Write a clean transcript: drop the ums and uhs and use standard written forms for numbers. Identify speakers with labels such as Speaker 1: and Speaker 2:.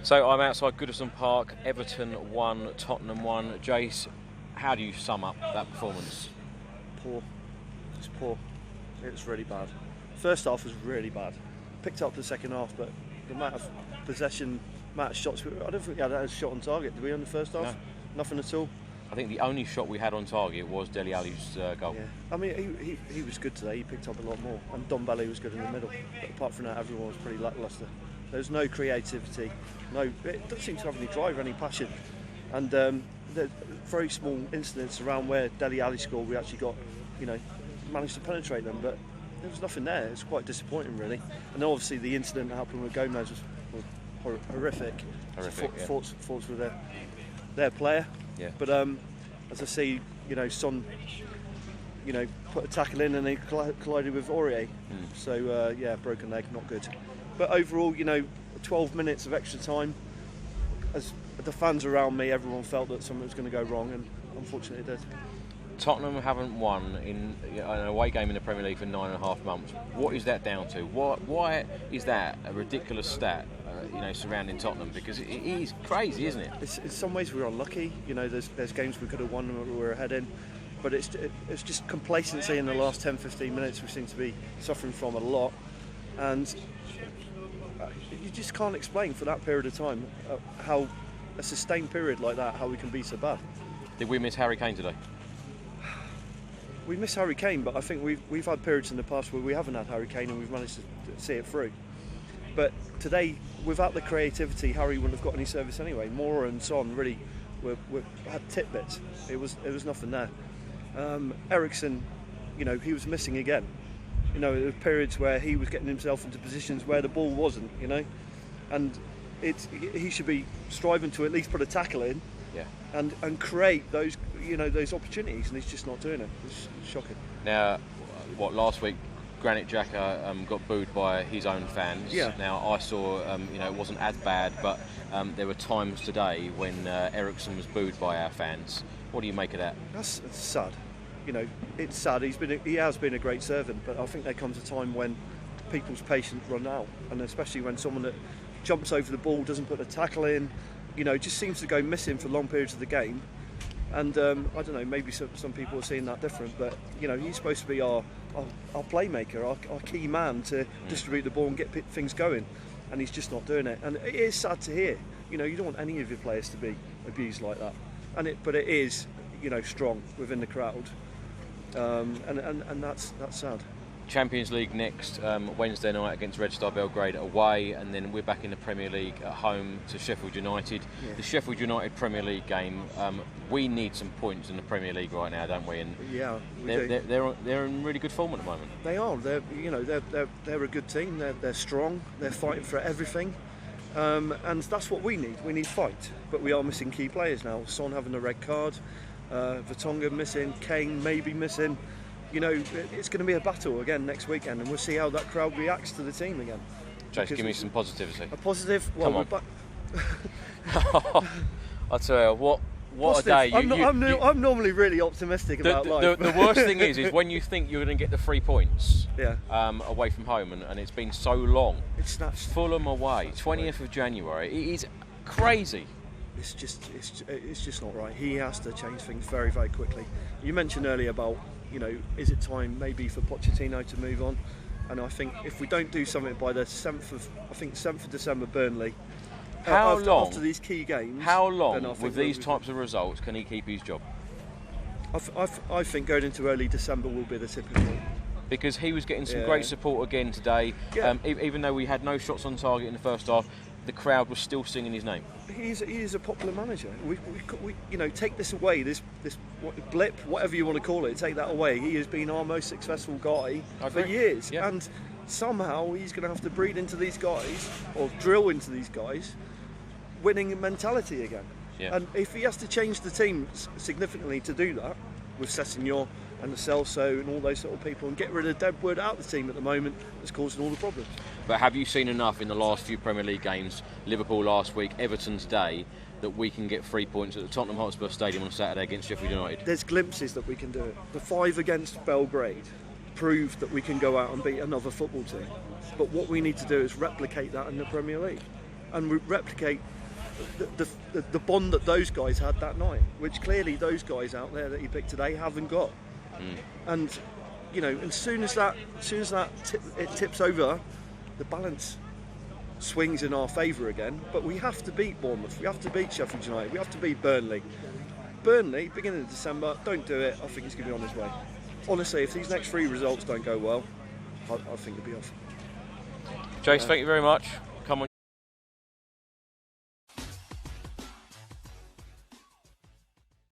Speaker 1: So I'm outside Goodison Park. Everton 1, Tottenham 1. Jace, how do you sum up that performance?
Speaker 2: Poor. It's poor. It's really bad. First half was really bad. Picked up the second half, but the amount of possession, amount of shots, I don't think we had a shot on target, did we, in the first half?
Speaker 1: No.
Speaker 2: Nothing at all.
Speaker 1: I think the only shot we had on target was Dele Alli's goal.
Speaker 2: Yeah. I mean, he was good today. He picked up a lot more. And Don Belly was good in the middle. But apart from that, everyone was pretty lacklustre. There's no creativity. It doesn't seem to have any drive or any passion. And there's very small incidents around where Dele Alli scored. We actually got, managed to penetrate them. But there was nothing there. It's quite disappointing, really. And obviously the incident that happened with Gomez was horrific. Thoughts with their player.
Speaker 1: Yeah.
Speaker 2: But as I see, Son, put a tackle in and he collided with Aurier. So broken leg, not good. But overall, 12 minutes of extra time. As the fans around me, everyone felt that something was going to go wrong, and unfortunately it did.
Speaker 1: Tottenham haven't won in an away game in the Premier League for 9.5 months. What is that down to? Why is that a ridiculous stat? Surrounding Tottenham, because it is crazy, isn't it?
Speaker 2: In some ways we're unlucky. There's games we could have won and we were ahead in, but it's just complacency in the last 10-15 minutes we seem to be suffering from a lot, and you just can't explain for that period of time how a sustained period like that, how we can be so bad.
Speaker 1: Did we miss Harry Kane today?
Speaker 2: We miss Harry Kane, but I think we've had periods in the past where we haven't had Harry Kane and we've managed to see it through. But today, without the creativity, Harry wouldn't have got any service anyway. Moura and Son really had tidbits. It was nothing there. Eriksen, he was missing again. There were periods where he was getting himself into positions where the ball wasn't. And he should be striving to at least put a tackle in.
Speaker 1: Yeah.
Speaker 2: And create those those opportunities, and he's just not doing it. It's shocking.
Speaker 1: Now, last week? Granit Xhaka got booed by his own fans.
Speaker 2: Yeah.
Speaker 1: Now I saw, it wasn't as bad, but there were times today when Eriksen was booed by our fans. What do you make of that?
Speaker 2: That's sad. It's sad. He has been a great servant, but I think there comes a time when people's patience run out, and especially when someone that jumps over the ball, doesn't put a tackle in, just seems to go missing for long periods of the game. And I don't know, maybe some people are seeing that different, but he's supposed to be our playmaker, our key man to distribute the ball and get things going, and he's just not doing it. And it is sad to hear. You don't want any of your players to be abused like that. But it is, strong within the crowd, and that's sad.
Speaker 1: Champions League next Wednesday night against Red Star Belgrade away, and then we're back in the Premier League at home to Sheffield United. Yeah. The Sheffield United Premier League game, we need some points in the Premier League right now, don't we? And
Speaker 2: yeah,
Speaker 1: they're in really good form at the moment.
Speaker 2: They are. They're a good team. They're strong. They're fighting for everything, and that's what we need. We need fight, but we are missing key players now. Son having a red card, Vertonghen missing, Kane maybe missing. It's going to be a battle again next weekend, and we'll see how that crowd reacts to the team again.
Speaker 1: Jace, give me some positivity.
Speaker 2: A positive?
Speaker 1: Come on. I'll tell you, what positive.
Speaker 2: A day. I'm normally really optimistic about life.
Speaker 1: The worst thing is when you think you're going to get the 3 points away from home, and it's been so long.
Speaker 2: It's snatched.
Speaker 1: Fulham away, 20th of January. It is crazy.
Speaker 2: It's just not right. He has to change things very, very quickly. You mentioned earlier about, is it time maybe for Pochettino to move on? And I think if we don't do something by the 7th of December, Burnley, after these key games.
Speaker 1: How long, with these types of results, can he keep his job?
Speaker 2: I think going into early December will be the tipping point.
Speaker 1: Because he was getting some great support again today. Yeah. Even though we had no shots on target in the first half, the crowd was still singing his name.
Speaker 2: He is a popular manager. We take this away, this blip, whatever you want to call it, take that away. He has been our most successful guy for years, and somehow he's going to have to breed into these guys or drill into these guys winning mentality again. Yeah. And if he has to change the team significantly to do that, with Sessegnon and the Celso and all those sort of people, and get rid of Deadwood out of the team at the moment, that's causing all the problems.
Speaker 1: But have you seen enough in the last few Premier League games, Liverpool last week, Everton today, that we can get 3 points at the Tottenham Hotspur Stadium on Saturday against Sheffield United?
Speaker 2: There's glimpses that we can do it. The 5 against Belgrade proved that we can go out and beat another football team. But what we need to do is replicate that in the Premier League. and replicate the bond that those guys had that night, which clearly those guys out there that he picked today haven't got. And you know, as soon as that it tips over, the balance swings in our favour again. But we have to beat Bournemouth, we have to beat Sheffield United, we have to beat Burnley. Burnley, beginning of December, don't do it. I think he's going to be on his way. Honestly, if these next 3 results don't go well, I think he'll be off.
Speaker 1: Jace, thank you very much.